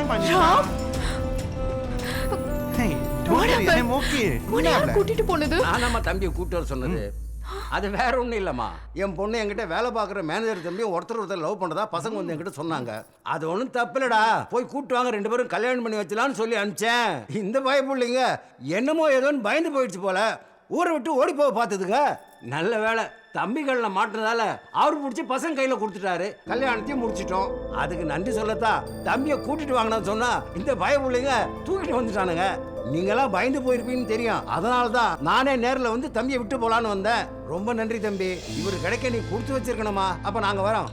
Ram Hey, don't worry, I'm okay. உன்னை யார் கூட்டிட்டு போனது? நானாம்மா தம்பியை கூட்டு வர சொன்னது. அது வேற ஒன்றும் இல்லைம்மா. என் பொண்ணு என்கிட்ட வேலை பார்க்குற மேனேஜர் தம்பி ஒருத்தர் லவ் பண்ணுறதா பசங்க வந்து என்கிட்ட சொன்னாங்க. அது ஒன்றும் தப்பில்லடா, போய் கூப்பிட்டு வாங்க, 2 பேரும் கல்யாணம் பண்ணி வச்சலான்னு சொல்லி அனுப்பிச்சேன். இந்த பயப்புள்ளைங்க என்னமோ ஏதோன்னு பயந்து போயிடுச்சு போல, ஊரை விட்டு ஓடி போக பார்த்ததுங்க. நல்ல வேலை தம்பிகளில் மாட்டினதால அவர் பிடிச்சி பசங்க கையில் கொடுத்துட்டாரு. கல்யாணத்தையும் முடிச்சிட்டோம். அதுக்கு நன்றி சொல்லத்தான் தம்பியை கூட்டிட்டு வாங்கினான்னு சொன்னா இந்த பயப்புள்ளைங்க தூக்கிட்டு வந்துட்டானுங்க. நீங்களாம் பயந்து போயிருப்பீங்கன்னு தெரியும், அதனால தான் நானே நேரில் வந்து தம்பியை விட்டு போலான்னு வந்தேன். ரொம்ப நன்றி தம்பி, இவரு கிடைக்க நீ கொடுத்து வச்சிருக்கணுமா. அப்ப நாங்க வரோம்,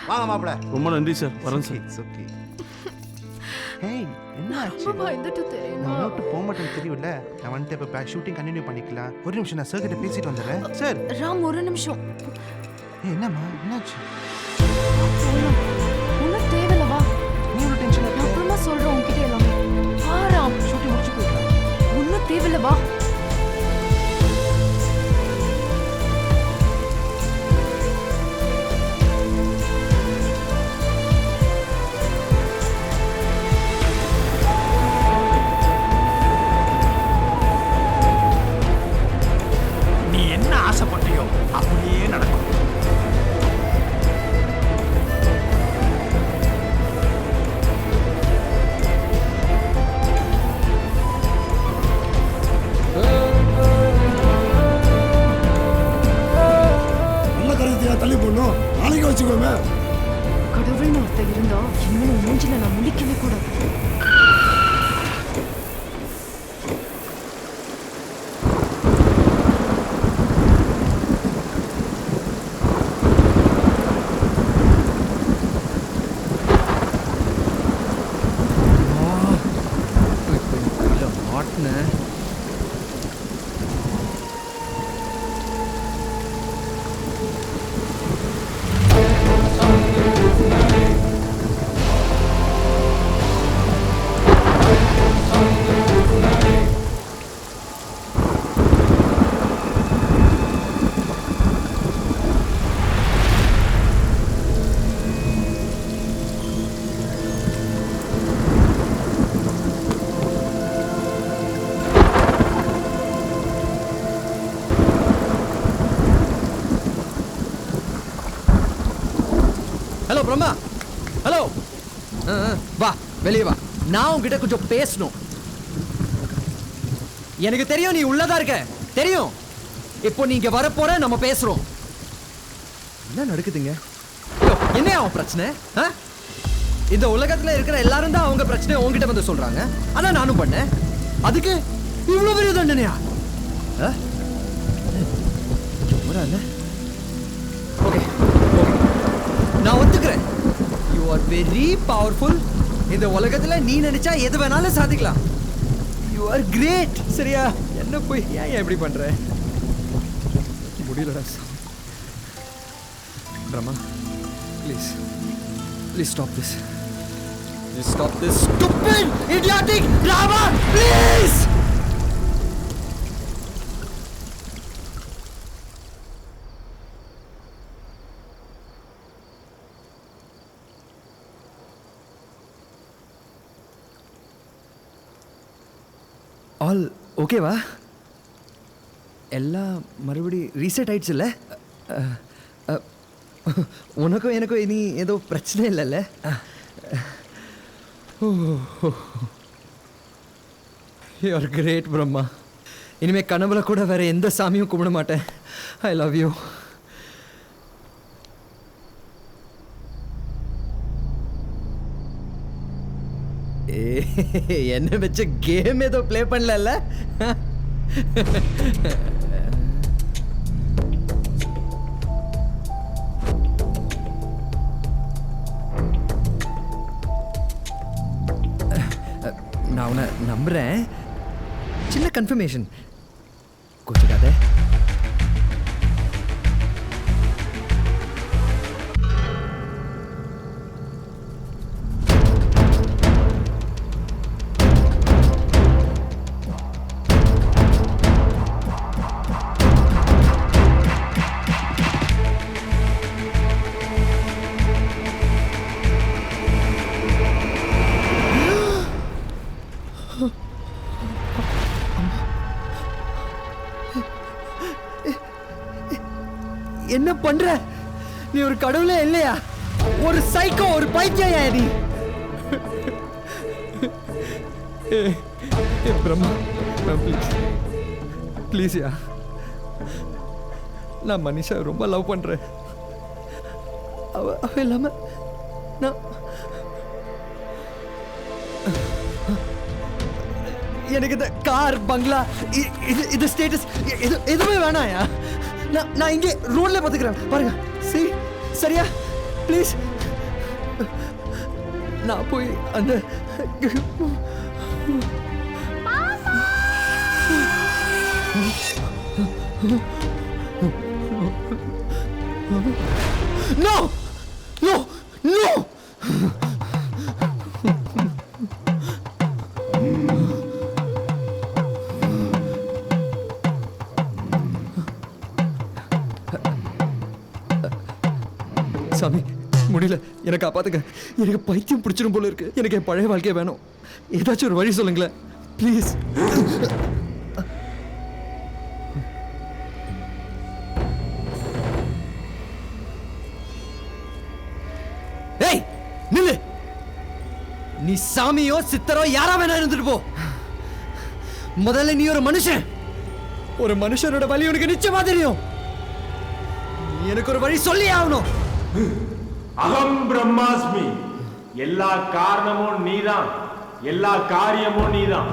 வாங்க மாப்பிள்ள. ரொம்ப நன்றி சார், வரேன் சார். It's okay. Hey, என்ன ஆச்சு? ரொம்ப பயந்துட்டு தெரியுமா? நான் விட்டு போக மாட்டேன்னு தெரியும்ல. நான் வந்துட்டு இப்போ ஷூட்டிங் கண்டினியூ பண்ணிக்கலாம். ஒரு நிமிஷம், நான் சார் கிட்ட பேசிட்டு வந்துடுறேன். சார். ராம் ஒரு நிமிஷம். என்னம்மா என்னாச்சு? ஒன்றும் தேவையில்ல, வா. நீ ஒரு டென்ஷன் நான் அப்புறமா சொல்றேன் உன்கிட்ட எல்லாமே. வா ராம், ஷூட்டிங் முடிச்சு போயிடலாம். ஒன்றும் தேவையில்ல, வா. நீ என்ன ஆசைப்பட்டியோ அப்படியே நடக்கும். நல்ல கருத்தையா தள்ளி போடணும், நாளைக்கு வச்சுக்கோங்க. கடவுள்னு ஒருத்தர் இருந்தா இவனை மூஞ்சில நான் முழிக்கவே கூடாது. Hello Brahma, hello. வா வெளியே வா, நான் உன்கிட்ட கொஞ்சம் பேசணும். எனக்கு தெரியும் நீ உள்ளதா இருக்க, தெரியும். இப்போ நீங்க வரப்போற, நம்ம பேசுறோம். என்ன நடக்குதுங்க? என்ன அவன் பிரச்சனை? இந்த உலகத்துல இருக்கிற எல்லாரும் தான் அவங்க பிரச்சனை உங்ககிட்ட வந்து சொல்றாங்க. அதான் நானும் பண்ணேன். அதுக்கு இவ்வளவு பெரிய தண்டனையா? ஓகே, நான் ஒத்துக்கிறேன். You are very powerful. இந்த உலகத்துல நீ நினைச்சா எது வேணாலும் சாதிக்கலாம். You are great. சரியா? என்ன போய் ஏன் எப்படி பண்ற? முடியலடா. Brahma, please please stop this. Please stop this stupid idiotic drama, please. All ஓகேவா? எல்லாம் மறுபடி ரீசெட் ஆயிடுச்சு இல்லை? உனக்கும் எனக்கும் இனி ஏதோ பிரச்சனை இல்லைல்ல? You are great Brahma. இனிமே கனவுல கூட வேற எந்த சாமியும் கும்பிட மாட்டேன். I love you. என்ன வச்ச கேம் ஏதோ ப்ளே பண்ணல? நான் உன்னை நம்புறேன். சின்ன கன்ஃபர்மேஷன், கோச்சுக்காத. என்ன பண்ற? நீ ஒரு கடவுளே இல்லையா? ஒரு சைக்கோ, ஒரு பைத்தியா நீ? பிரம்மா, ப்ளீஸ் ப்ளீஸ்யா, நான் மனிஷா ரொம்ப லவ் பண்றேன். அவ இல்லாம நான் எனக்கு இந்த கார், பங்களா, இது ஸ்டேட்டஸ் எதுவுமே வேணாயா. நான் இங்கே ரோட்ல பார்த்துக்கிறேன் பாருங்க. சரியா? ப்ளீஸ், நான் போய் அந்த No! No! No! சாமி, முடியல, எனக்கு காப்பாத்துங்க. எனக்கு பைத்தியம் பிடிச்சிடும் போல இருக்கு. எனக்கு என் பழைய வாழ்க்கைய வேணும். ஏதாச்சும் ஒரு வழி சொல்லுங்களேன் ப்ளீஸ். ஏய் நில்லு. நீ சாமியோ சித்தரோ யாரா வேணா இருந்துட்டு போ. முதல்ல நீ ஒரு மனுஷன். ஒரு மனுஷனோட வழி உனக்கு நிச்சயமா தெரியும். எனக்கு ஒரு வழி சொல்லி ஆகணும். அகம் பிரம்மாஸ்மி. எல்லா காரணமும் நீதான், எல்லா காரியமும் நீதான்.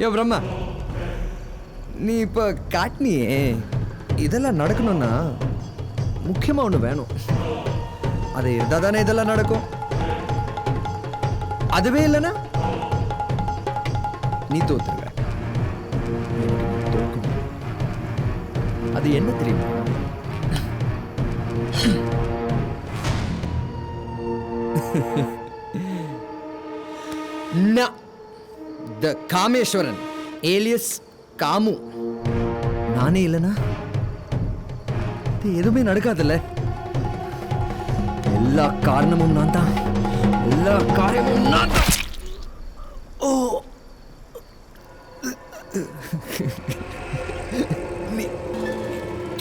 யோ பிரம்மா, நீ இப்ப காட்டினியே, இதெல்லாம் நடக்கணும்னா முக்கியமா ஒண்ணு வேணும். அது இருந்தா தானே இதெல்லாம் நடக்கும். அதுவே இல்லைன்னா நீ தோத்துருவ. அது என்ன தெரியுமா? த காமேஸ்வரன் ஏலியஸ் காமு. நானே இல்லைனா எதுவுமே நடக்காதுல்ல. எல்லா காரணமும் நான் தான், எல்லா காரியமும் நான் தான். ஓ, நீ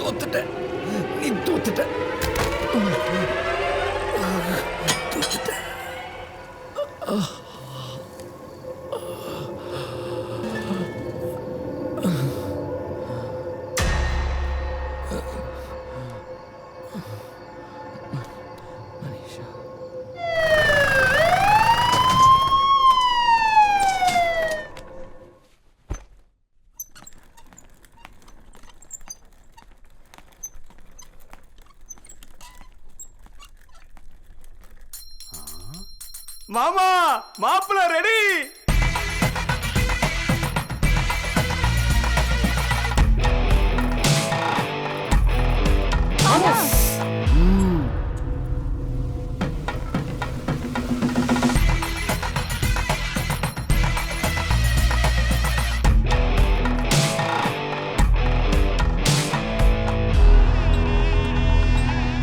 தோத்துட்ட, நீ தோத்துட்ட, தோத்துட்ட. மாமா, மாப்பிள்ள ரெடி.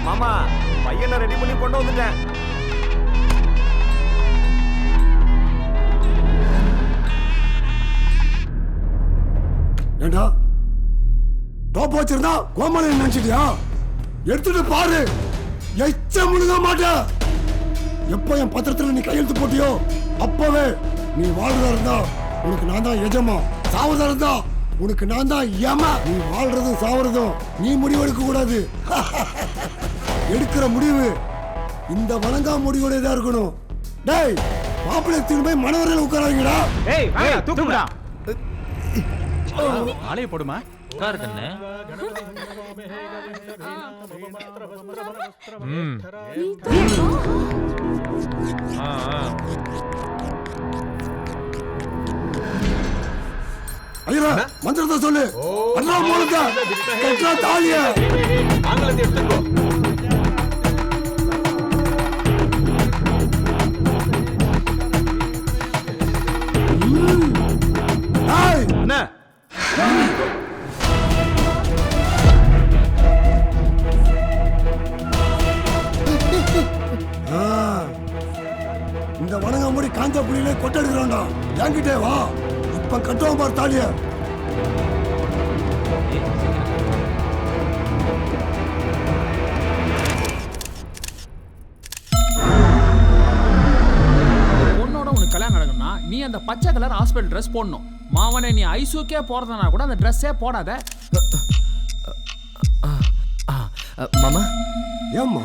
மாமா, பையனை ரெடி பண்ணி கொண்டு வந்துட்டேன். ஏண்டா டோப் வச்சிருந்தா கோமலை நினைச்சிட்டியா? எடுத்துட்டு பாரு, எச்ச முழுக மாட்டேன். எப்போ என் பத்திரத்துல நீ கையெழுத்து போட்டியோ அப்பவே நீ வாழ்றதா இருந்தா உனக்கு நான் தான் எஜமா, சாவதா இருந்தா உனக்கு நான் தான் யம. நீ வாழ்றதும் சாவறதும் நீ முடிவு எடுக்க கூடாது. எடுக்கிற முடிவு இந்த வணங்கா முடிவோட இருக்கணும். டேய், மாப்பிள்ளை திரும்ப மனவரையில் உட்காராங்கடா. ஏய் தூக்குடா. ஆளைய போடுமா? கார் கண்ணு. ஐயா, மந்திரத்தை சொல்லு. அண்ணா மூலத்தை கட்டா தாலிய ஆங்கிலத்தை எடுத்துக்கோ. என்ன புள்ளியிலே கொட்டெடுக்கிறான்டா. என்கிட்டே வா, இப்ப கட்டுவான் பார் தாலிய. பொண்ணோட உனக்கு கல்யாணம் நடக்கணும்னா நீ அந்த பச்சை கலர் ஹாஸ்பிட்டல் ட்ரெஸ் போடணும். மாவனே நீ ஐசூக்கே போறதுனா கூட அந்த ட்ரெஸ்ஸே போடாத. மாமா ஏம்மா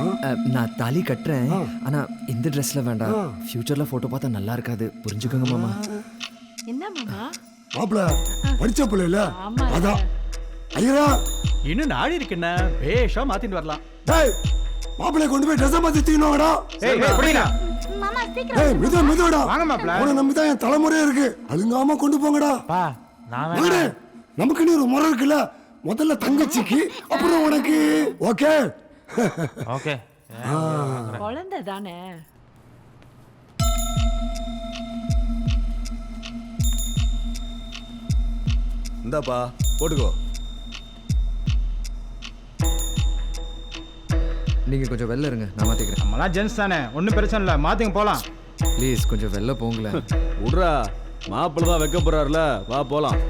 நான் தாலி கட்டுறேன். ஆனா இந்த ட்ரெஸ்ல வேண்டாம். ஃபியூச்சர்ல போட்டோ பார்த்தா நல்லா இருக்காது, புரிஞ்சுக்கோங்க மாமா. என்ன மாமா? மாப்பிள படிச்ச பிள்ளைல அதான். ஐயா இன்னும் நாடி இருக்குண்ணா, பேஷா மாத்திட்டு வரலாம். டேய் மாப்பிளைய கொண்டு போய் ட்ரெஸ் மாத்தி தீக்கணும்டா. டேய் மிதுடா. வாங்க மாப்ள. உன நம்பிதான் என் தலைமுறையே இருக்கு. அழுங்காம கொண்டு போங்கடா. மகனே, நமக்கு நீ ஒரு முறை இருக்குல்ல. முதல்ல தங்கச்சிக்கு, அப்புறம் உனக்கு. Okay okay. குழந்தை தானே. இந்தாப்பா போட்டுக்கோ. நீங்க கொஞ்சம் வெளில இருங்க, நான் மாத்திக்கிறேன். நம்மளாம் ஜென்ஸ் தானே, ஒன்றும் பிரச்சனை இல்லை, மாத்திங்க போலாம். ப்ளீஸ் கொஞ்சம் வெளில போங்களேன். விட்றா, மாப்பிள்ள தான் வைக்க போறாருல, வா போலாம்.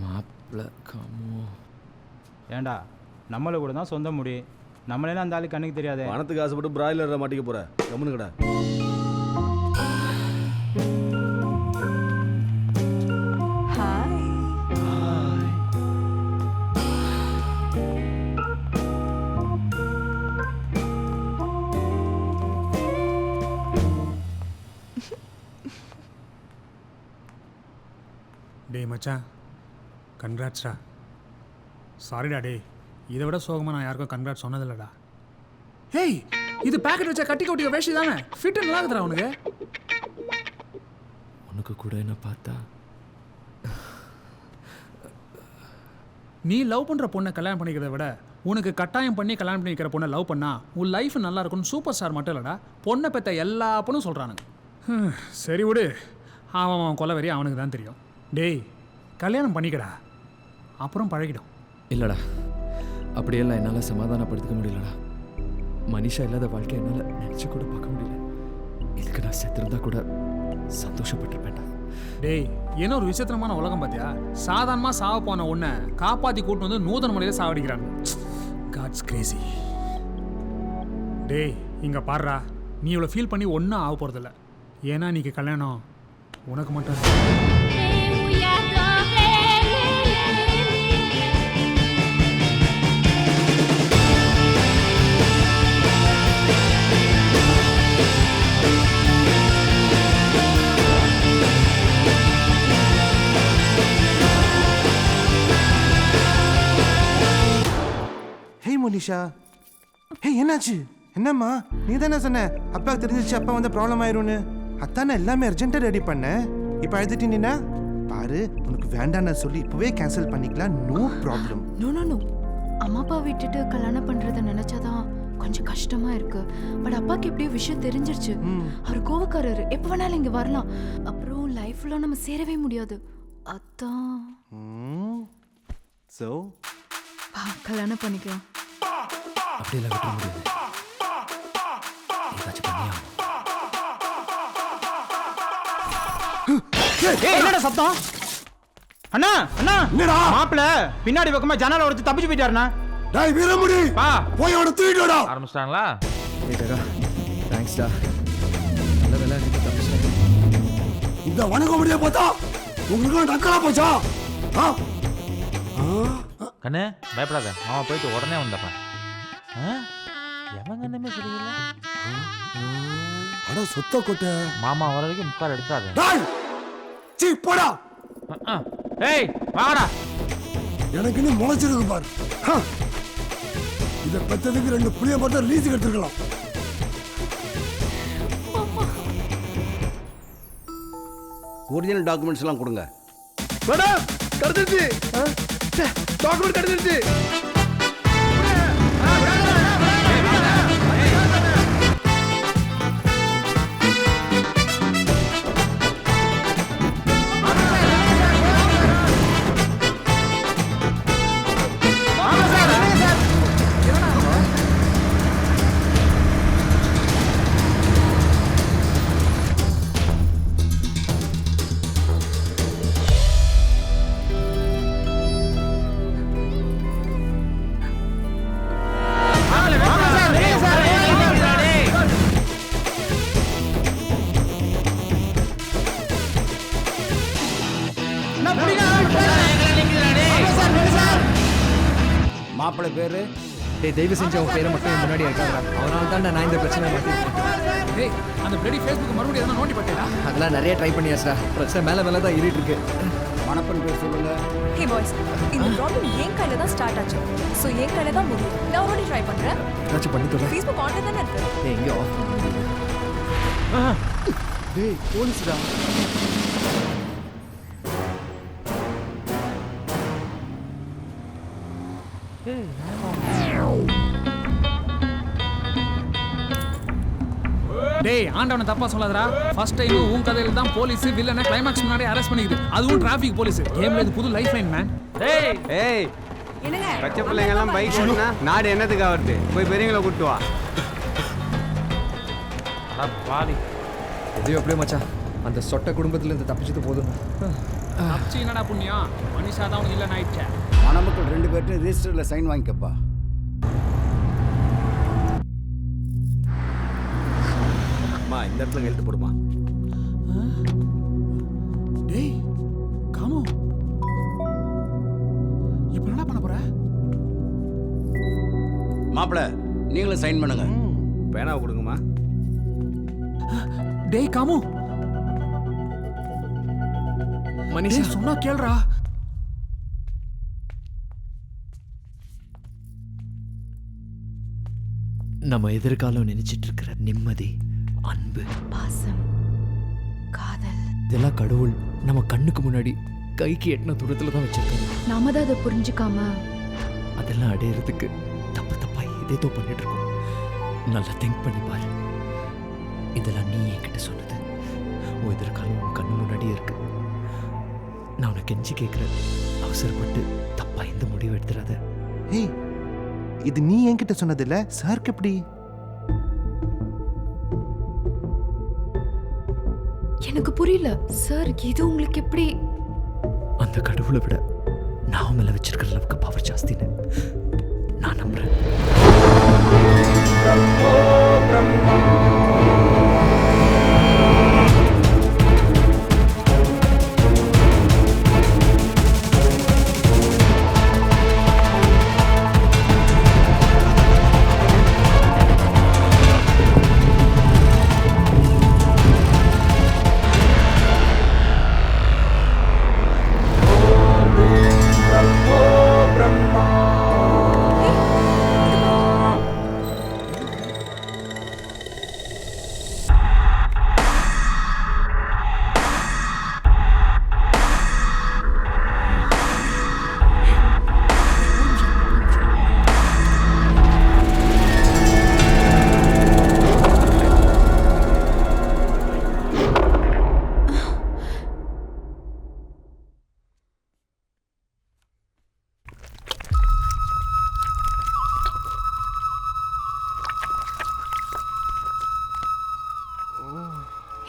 மாப்பிள்ள காமோ. ஏண்டா நம்மள கூட தான் சொந்த முடி, நம்மளே அந்த ஆளு கண்ணுக்கு தெரியாது. பணத்துக்கு ஆசைப்பட்டு பிராய்லர் மாட்டிக்க போற, கம்முனுங்கடா. டேய் மச்சான், கன்கிராட்ஸ்டா. சாரிடா டேய், இதை விட சோகமாக நான் யாருக்கும் கன்கிராட்ஸ் சொன்னதில்லடா. ஹேய், இது பேக்கெட் வச்சா கட்டி கொட்டிய வேஷ்டி தானே, ஃபிட் நல்லா இருக்குதுடா உனக்கு. உனக்கு கூட என்ன பார்த்தா நீ லவ் பண்ணுற பொண்ணை கல்யாணம் பண்ணிக்கிறத விட உனக்கு கட்டாயம் பண்ணி கல்யாணம் பண்ணி வைக்கிற பொண்ணை லவ் பண்ணா உன் லைஃப் நல்லா இருக்கும்னு சூப்பர் ஸ்டார் மட்டும் இல்லைடா, பொண்ணை பெற்ற எல்லா பொண்ணும் சொல்கிறானுங்க. சரி விடு, அவன் கொலவெறி அவனுக்கு தான் தெரியும். டேய் கல்யாணம் பண்ணிக்கடா, அப்புறம் பழகிடும். இல்லைடா, அப்படியெல்லாம் என்னால் சமாதானப்படுத்திக்க முடியலடா. மனிஷா இல்லாத வாழ்க்கை என்னால் நினச்சி கூட பார்க்க முடியல. இதுக்கு நான் செத்துருந்தா கூட சந்தோஷப்பட்டிருப்பேன்டா. டேய் என்ன ஒரு விசித்திரமான உலகம் பார்த்தியா? சாதாரணமாக சாவ போன உன்னை காப்பாற்றி கூட்டு வந்து நூதன முறையில் சாவடிக்கிறாங்க. God's Crazy. டேய் இங்கே பாடுறா, நீ இவ்வளோ ஃபீல் பண்ணி ஒன்றும் ஆக போகிறதில்ல. ஏன்னா நீக்கு கல்யாணம் உனக்கு மட்டும். ஹேய் மோனிஷா, ஹேய் என்னாச்சு? என்னம்மா, நீ தானே சொன்ன அப்பாவுக்கு தெரிஞ்சிச்சு அப்பா வந்து ப்ராப்ளம் ஆயிரும்னு. அத்தானே எல்லாமே அர்ஜென்ட்டாக ரெடி பண்ணேன். இப்போ அழுதுட்டீங்கன்னா பாரு, உனக்கு வேண்டான்னு சொல்லி இப்போவே கேன்சல் பண்ணிக்கலாம், no problem. No no no, அம்மா அப்பா விட்டுட்டு கல்யாணம் பண்றத நினைச்சாதான் கொஞ்சம் கஷ்டமா இருக்கு. பட் அப்பாக்கு எப்படியோ விஷயம் தெரிஞ்சிருச்சு. அவர் கோவக்காரரு, எப்போ வேணாலும் இங்க வரலாம். அப்புறம் லைஃப்ல நம்ம சேரவே முடியாது. அதான் ஸோ கல்யாணம் பண்ணிக்கலாம். அப்படியெல்லாம் விட்டுற முடியாது. ஏதாச்சும் பண்ணியா? என்னடா சத்தம்? அண்ணா அண்ணா, என்னடா? மாப்பிள பின்னாடி பக்கமா ஜன்னல உடைச்சு தப்பிச்சு போயிட்டாருண்ணா. டேய் வீரமுடி, பா போய் அவனை தூக்கிட்டுடா. ஆரம்பிச்சிட்டாங்களா? ஏடா தேங்க்ஸ்டா, நல்ல வேலை நீ தப்பிச்சிட்ட. இந்த வணக்க முடிய பார்த்தா உங்களுக்கு நக்கலா போச்சா? கண்ணு பயப்படாத, மாமா போயிட்டு உடனே வந்தப்ப எவன் கண்ணுமே சரியில்லை. அட சொத்த கொட்டை மாமா வர வரைக்கும் முக்கால் எடுக்காத. டேய் சீ போடா. ஏய் வாடா. எனக்கு இன்னும் முளைச்சிருக்கு பாரு. இதை பெற்றதுக்கு 2 புளிய மட்டும் லீஸுக்கு எடுத்துருக்கலாம். ஒரிஜினல் டாக்குமெண்ட்ஸ் எல்லாம் கொடுங்க. மேடம் கிடைச்சிருச்சு, டாக்குமெண்ட் கிடைச்சிருச்சு. மாப்பிள்ளை பேரு டேய் தயவு செஞ்சு அவன் பேரை மட்டும் என் முன்னாடி இருக்காங்க. அவனால தான் நான் இந்த பிரச்சனை மாட்டிருக்கேன். டேய் அந்த பிளடி ஃபேஸ்புக் மறுபடியும் எதனா நோண்டி பட்டேடா? அதெல்லாம் நிறைய ட்ரை பண்ணியாச்சுடா. பிரச்சனை மேலே மேலே தான் ஏறிட்டு இருக்கு. மணப்பெண் பேர் சொல்லுங்க. ஹே பாய்ஸ், இந்த ப்ராப்ளம் என் கையில தான் ஸ்டார்ட் ஆச்சு. ஸோ என் கையில தான் முடியும். நான் ஒரு ட்ரை பண்றேன். ஏதாச்சும் பண்ணி தொலை. ஃபேஸ்புக் ஆன்லைன் தானே இருக்கு. டேய் எங்கேயோ ஆஃப் பண்ணுது. டேய் போலீஸ்டா. டேய் ஆண்டவனை தப்பா சொல்லாதடா. ஃபர்ஸ்ட் டைம் உன் கதையில தான் போலீஸ் வில்லனை கிளைமாக்ஸ் முன்னாடி அரெஸ்ட் பண்ணிக்குது. அதுவும் டிராஃபிக் போலீஸ். கேம்ல இது புது லைஃப் லைன் மேன். டேய் ஏய் என்னங்க? பச்சை பிள்ளைங்க எல்லாம் பைக் ஓடுனா நாடு என்னத்துக்கு ஆகுது? போய் பெரியவங்களை கூட்டு வா. அட பாவி. எதையோ அப்படியே மச்சான் அந்த சொட்ட குடும்பத்துல இருந்து தப்பிச்சது போதும். அப்சி என்னடா புண்ணியம்? மனிஷா தான் உனக்கு இல்லைன்னு ஆயிடுச்சே. மணமக்கள் 2 பேர்ட்டும் ரிஜிஸ்டரில் சைன் வாங்கிக்கப்பா. அம்மா இந்த இடத்துல எழுத்து போடுமா. டேய் காமோ இப்போ என்ன பண்ண போற? மாப்பிள்ளை நீங்களும் சைன் பண்ணுங்க. பேனாவை கொடுங்கம்மா. டேய் காமோ மனிஷா டேய் சொன்னா கேளுடா. நம்ம எதிர்காலம் நினைச்சிட்டு இருக்கிற நிம்மதி, அன்பு, பாசம், காதல், இதெல்லாம் கடவுள் நம்ம கண்ணுக்கு முன்னாடி கைக்கு எட்டின தூரத்துல தான் வச்சிருக்காங்க. நாம தான் அதை புரிஞ்சுக்காம அதெல்லாம் அடையிறதுக்கு தப்பு தப்பா ஏதேதோ பண்ணிட்டு இருக்கோம். நல்லா திங்க் பண்ணி பாரு. இதெல்லாம் நீ என்கிட்ட சொன்னது. உன் எதிர்காலம் உன் கண்ணு முன்னாடியே இருக்கு. நான் உனக்கு கெஞ்சி கேட்குறேன், அவசரப்பட்டு தப்பா எந்த முடிவு எடுத்துடாத. ஏய் இது நீ என்கிட்ட சொன்னதில்ல, சாருக்கு எப்படி? எனக்கு புரியல சார். இது உங்களுக்கு எப்படி? அந்த கடவுளை விட நான் மேல வச்சிருக்கிற அளவுக்கு பவர் ஜாஸ்தின்னு நான் நம்புறேன்.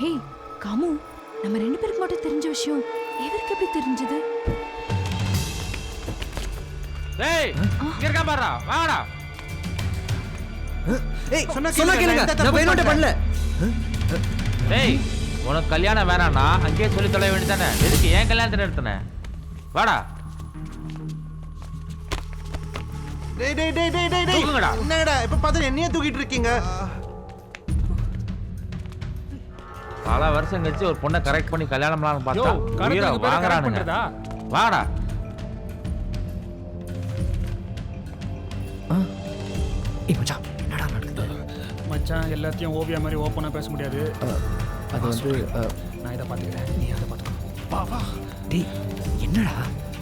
ஹே காமு, நம்ம 2 பேருக்கு மட்டும் தெரிஞ்ச விஷயம் இவருக்கு எப்படி தெரிஞ்சது? டேய் இங்க இருக்க பாருடா. வாங்கடா. ஏய் சொன்னா கேளுங்க. நான் வேணும்னே பண்ணல. டேய் உனக்கு கல்யாணம் வேணாம்னா அங்கேயே சொல்லி தொலை வேண்டியதானே. எதுக்கு ஏன் கல்யாணத்தை நிறுத்தின? வாடா. டேய் டேய் டேய் டேய் டேய் தூக்குங்கடா. என்னடா இப்ப பாத்து என்னையே தூக்கிட்டு இருக்கீங்க? பல வருஷம் கழிச்சு ஒரு பொண்ணை கரெக்ட் பண்ணி கல்யாணம் பண்ணலாம்னு யோ பார்த்தா உயிரை கரெக்ட் வாங்குறானுங்க. பண்றதா? வாடா. மச்சான் என்னடா நடக்குது? மச்சான் எல்லாத்தையும் ஓவியா மாதிரி ஓப்பனா பேச முடியாது. அது வந்து நான் இதை பார்த்துக்கிறேன், நீ அதை பார்த்துக்கோ. வா வா. டேய் என்னடா?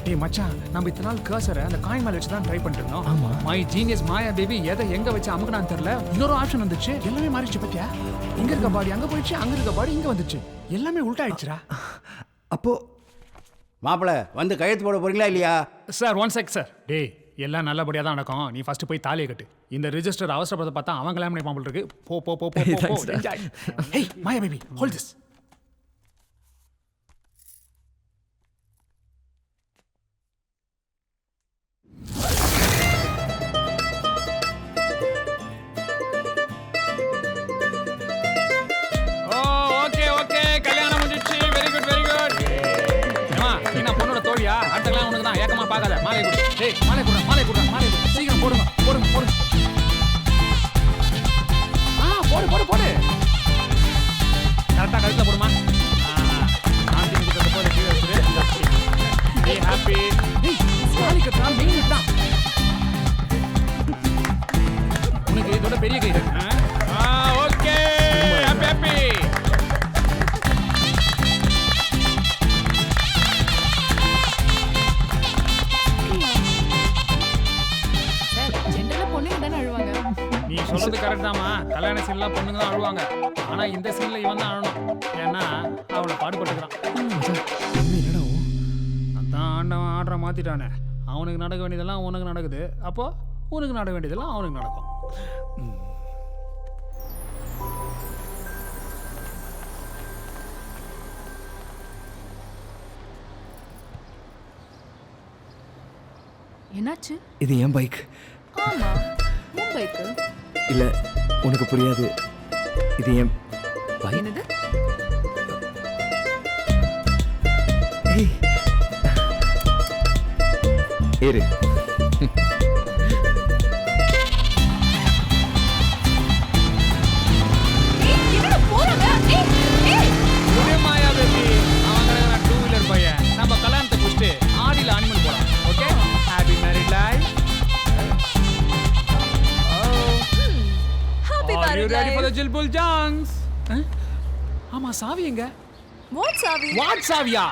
டேய் மச்சான், நம்ம இத்தனை நாள் கர்சரை அந்த காயின் மேல வச்சு தான் ட்ரை பண்ணிட்டு இருந்தோம். ஆமா. மை ஜீனியஸ் மாயா பேபி எதை எங்க வச்சு அமுக்குனான்னு தெரியல. இன்னொரு ஆப்ஷன் வந்துச்சு. எல்லாமே மாறிடுச்சு பத்தியா? இங்க இருக்க பாடி அங்க போயிடுச்சு, அங்க இருக்க பாடி இங்க வந்துச்சு. எல்லாமே உல்டா ஆயிடுச்சுடா. அப்போ மாப்பிள்ளை வந்து கையெழுத்து போட போறீங்களா இல்லையா? Sir 1 sec sir. டேய் எல்லாம் நல்லபடியா தான் நடக்கும். நீ ஃபர்ஸ்ட் போய் தாலியை கட்டு. இந்த ரிஜிஸ்டர் அவசரப்பட பார்த்தா அவன் கல்யாணம் பண்ணி பாம்பல் இருக்கு. போ போ போ போ போ. Thanks, டா. Enjoy. Hey Maya baby, hold this. Okay okay, கல்யாணம் முடிஞ்சிச்சு. Very good very good. ஏமா நீ நான் பொண்ணோட தோழியா? அடுத்த கல்யாணம் உனக்கு தான். ஏக்கமா பார்க்காத. மாலை கொடு. டேய் மாலை கொடு, மாலை கொடு, மாலை கொடு. சீக்கிரம் போடுங்க போடுங்க போடுங்க. போடு போடு போடு. கரெக்டாக கழுத்தில் போடுமா. சாந்தி முகூர்த்தத்தை போல கீழே வச்சுரு. Be happy. தாலி கட்டுறா மெயின் தான். உனக்கு இதோட பெரிய கை இருக்கு. Okay happy happy. ஜென்ரலா பொண்ணுங்க தானே அழுவாங்க. நீ சொல்றது கரெக்ட் தாமா. கல்யாண சீன்லாம் பொண்ணுங்க தான் அழுவாங்க. ஆனா இந்த சீன்ல இவன் தான் அழணும். ஏன்னா அவளை பாடுபட்டுக்கிறான். என்னடா அதான் ஆண்டவன் ஆர்டரை மாத்திட்டானே. அவனுக்கு நடக்க வேண்டியதெல்லாம் உனக்கு நடக்குது. அப்போ உனக்கு நடக்க வேண்டியதெல்லாம் அவனுக்கு நடக்கும். என்னாச்சு? இது என் பைக். ஆமா, உன் பைக்கு. இல்ல உனக்கு புரியாது. இது என் பைக். என்னது? ஏய் ஏறு. என்னடா போறாங்க? மாயா பேபி அவங்க நான் 2 வீலர் பையன். நம்ம கல்யாணத்தை முடிச்சுட்டு ஆடியில் அனிமல் போலாம். Okay happy married life. Happy Are you married ready for the life. Jilbul Junks? ஆமா சாவி எங்க? வாட் சாவி? வாட் சாவியா?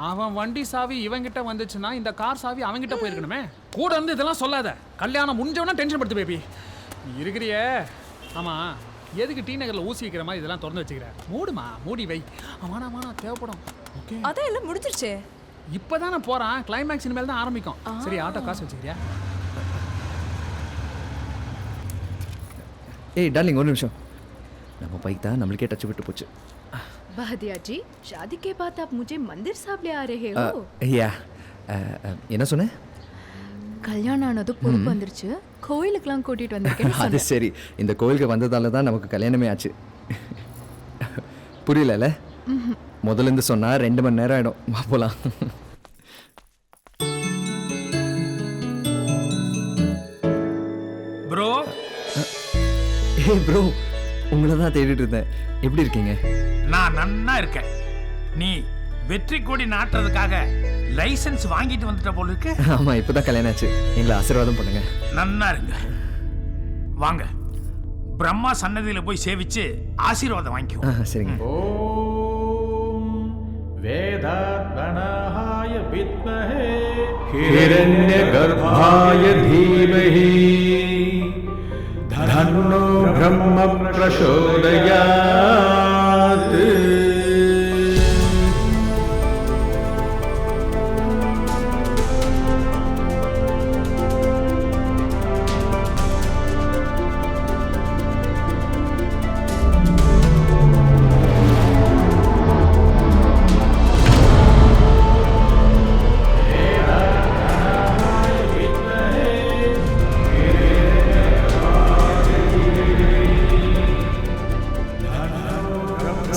அவன் வண்டி சாவி இவங்கிட்ட வந்துச்சுன்னா இந்த கார் சாவி அவங்கிட்ட போயிருக்கணுமே. கூட வந்து இதெல்லாம் சொல்லாத. கல்யாணம் முடிஞ்சவனா டென்ஷன் படுத்து பேபி. நீ இருக்கிறியே. ஆமா எதுக்கு டீ நகர்ல ஊசி வைக்கிற மாதிரி இதெல்லாம் திறந்து வச்சுக்கிற? மூடுமா மூடி வை. அவனா தேவைப்படும். ஓகே அதான் எல்லாம் முடிஞ்சிருச்சே. இப்பதானே போறான். கிளைமேக்ஸ் இனிமேல் தான் ஆரம்பிக்கும். சரி ஆட்டோ காசு வச்சுக்கிறியா? ஏய் டார்லிங் ஒரு நிமிஷம். நம்ம பைக் தான் நம்மளுக்கே டச் விட்டு போச்சு. बहदिया जी, शादी के बाद आप मुझे मंदिर साहब ले आ रहे हो? யா என்ன சொன்ன? கல்யாணம் ஆனது பொறுப்பு வந்துருச்சு. கோயிலுக்குலாம் கூட்டிட்டு வந்திருக்கேன். அது சரி. இந்த கோயிலுக்கு வந்ததால தான் நமக்கு கல்யாணமே ஆச்சு. புரியல? முதல்ல இருந்து சொன்னா 2 மணி நேரம் ஆயிடும். வா போலாம். ப்ரோ ஏய் ப்ரோ உங்களை தான் தேடிட்டு இருந்தேன். எப்படி இருக்கீங்க? நான் நன்னா இருக்கேன். நீ வெற்றி கொடி நாட்டுறதுக்காக லைசன்ஸ் வாங்கிட்டு வந்துட்ட போல இருக்கு. ஆமா இப்பதான் கல்யாணம் ஆச்சு. எங்களை ஆசீர்வாதம் பண்ணுங்க. நன்னா இருங்க. வாங்க பிரம்மா சன்னதியில போய் சேவிச்சு ஆசீர்வாதம் வாங்கிக்குவோம். சரிங்க. வேதாத்மனாய வித்மஹே ஹிரண்யகர்பாய தீமஹி தன்னோ பிரம்ம பிரசோதயாத்.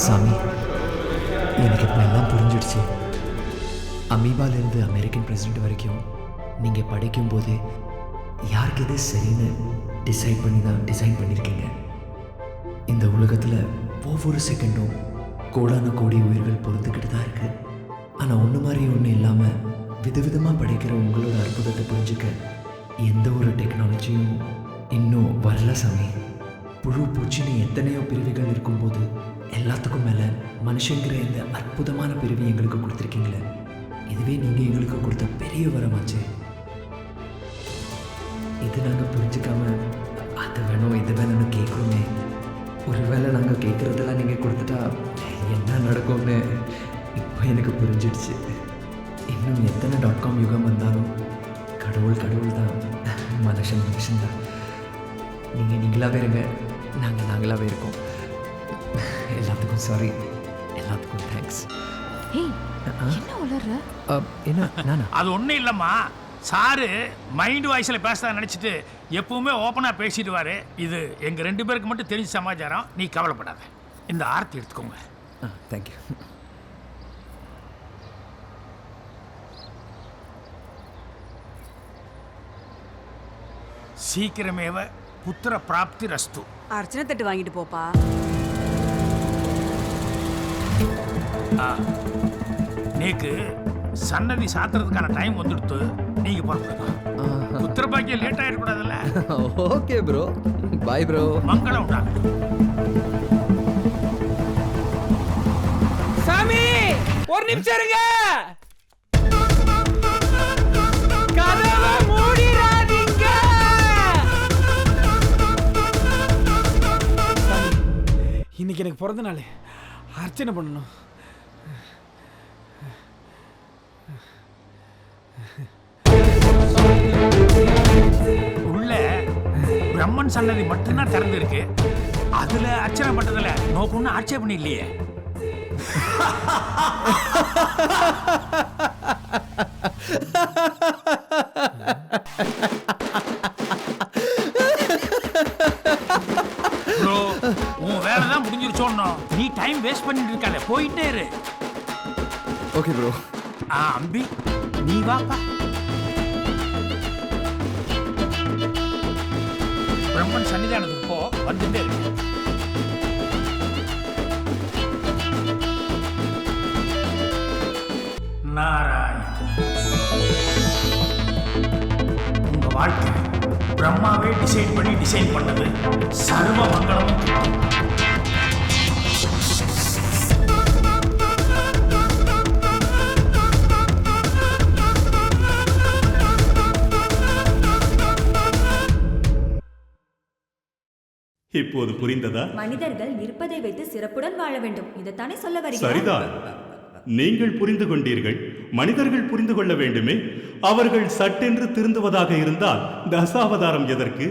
சாமி எனக்கு இப்போ எல்லாம் புரிஞ்சிடுச்சு. அமீபாலேருந்து அமெரிக்கன் பிரசிடென்ட் வரைக்கும் நீங்கள் படிக்கும்போதே யாருக்கு எது சரின்னு டிசைட் பண்ணி தான் டிசைன் பண்ணியிருக்கீங்க. இந்த உலகத்தில் ஒவ்வொரு செகண்டும் கோடான கோடி உயிர்கள் பொறுத்துக்கிட்டு தான் இருக்குது. ஆனால் ஒன்று மாதிரி ஒன்று இல்லாமல் விதவிதமாக படைக்கிற உங்களோட அற்புதத்தை புரிஞ்சுக்க எந்த ஒரு டெக்னாலஜியும் இன்னும் வரல சாமி. புழு பூச்சின்னு எத்தனையோ பிரிவுகள் இருக்கும்போது எல்லாத்துக்கும் மேலே மனுஷங்கிற இந்த அற்புதமான பிரிவு எங்களுக்கு கொடுத்துருக்கீங்களே, இதுவே நீங்கள் எங்களுக்கு கொடுத்த பெரிய வரமாச்சு. இது நாங்கள் புரிஞ்சுக்காம அது வேணும் இது வேணும்னு கேட்குறோமே. ஒருவேளை நாங்கள் கேட்குறதெல்லாம் நீங்கள் கொடுத்துட்டா என்ன நடக்கும்னு இப்போ எனக்கு புரிஞ்சிடுச்சு. இன்னும் எத்தனை .com யுகம் வந்தாலும் கடவுள் கடவுள் தான், மனுஷன் மனுஷன்தான். நீங்கள் நீங்களாகவே இருங்க, நாங்கள் நாங்களாகவே இருக்கோம். எல்லாத்துக்கும் சாரி, எல்லாத்துக்கும் தேங்க்ஸ். என்ன உளற? என்ன நானா? அது ஒன்றும் இல்லைம்மா. சாரு மைண்ட் வாய்ஸில் பேசுறதா நினச்சிட்டு எப்பவுமே ஓப்பனாக பேசிடுவார். இது எங்கள் 2 பேருக்கு மட்டும் தெரிஞ்ச சமாச்சாரம். நீ கவலைப்படாத. இந்த ஆர்த்தி எடுத்துக்கோங்க. தேங்க்யூ. சீக்கிரமேவ புத்திர பிராப்தி ரஸ்து. அர்ச்சனை தட்டு வாங்கிட்டு போப்பா. நீக்கு சன்னதி சாத்துறதுக்கான டைம் வந்துடுத்து. நீங்க புறப்படுங்க. புத்திர பாக்கியம் லேட் ஆயிடக்கூடாதுல்ல. Okay bro, bye bro. மங்களம் உண்டாகட்டும். சாமி ஒரு நிமிஷம் இருங்க. கதவை மூடிராதீங்க. இன்னைக்கு எனக்கு பிறந்த நாள், அர்ச்சனை பண்ணணும். உள்ள பிரம்மன் சன்னதி மட்டும்தான் திறந்து இருக்கு. அதுல அர்ச்சனை பண்றதுல நோக்கு ஒன்றும் ஆட்சேபணம் இல்லையே. ப்ரோ, உன் வேலை தான் முடிஞ்சிருச்சோன்னு நீ டைம் வேஸ்ட் பண்ணிட்டு இருக்காத, போயிட்டே இரு. Okay bro. அம்பி நீ வாப்பா. பிரம்மன் சன்னிதானத்துக்கு போ, வந்துட்டே இருக்கு. நாராயண், உங்க வாழ்க்கை பிரம்மாவே டிசைன் பண்ணது. சர்வ மங்களமும் கிட்டும். இப்போது புரிந்ததா? மனிதர்கள் இருப்பதை வைத்து சிறப்புடன் வாழ வேண்டும். இதைத்தானே சொல்ல வருகிறேன். சரிதான், நீங்கள் புரிந்து கொண்டீர்கள். மனிதர்கள் புரிந்து கொள்ள வேண்டுமே. அவர்கள் சட்டென்று திருந்துவதாக இருந்தால் தசாவதாரம் எதற்கு?